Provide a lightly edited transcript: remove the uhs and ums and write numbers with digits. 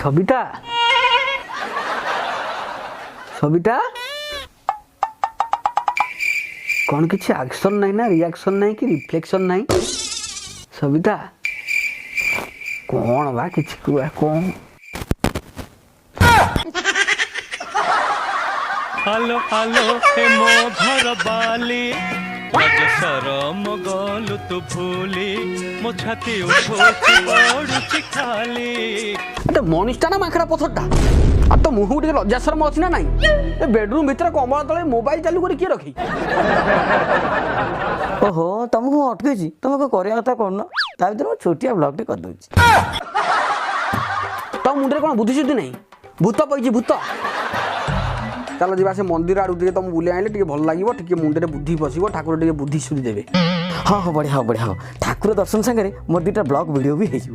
সবিতা সবিতা कौन किसी एक्शन नहीं ना रिएक्शन नहीं कि रिफ्लेक्शन नहीं सविता कौन बा किसी को कौन हालो हालो हे मो घर बाली रज शरम गलु तू भूली मो छाती उठोची पड़ुची खाली तो मनीषटा ना माखड़ा पथरटा आ तो मुह टे लज्जा शर्म अच्छी ना नहीं ए बेडरूम भितर कमल तले मोबाइल चालू कर किए रखी ओहो तुमको अटके तुमको କରିବା କଥା କରୁନ ତା ଭିତରେ ମୁଁ ଛୋଟିଆ ବ୍ଲଗଟେ କରିଦେଉଛି तो मुंडे कौन बुद्धि शुद्धि नहीं भूत पैछि भूत चलो जीवा से मंदिर आड़ू टे तुम बुले आइले टे भल लागिवो टे मुंडे बुद्धि पसिबो ठाकुर टे बुद्धि शुद्धि देबे हाँ हाँ बढ़िया हाँ बढ़िया हाँ ठाकुर दर्शन सागर मोर 2टा ब्लॉग वीडियो भी हो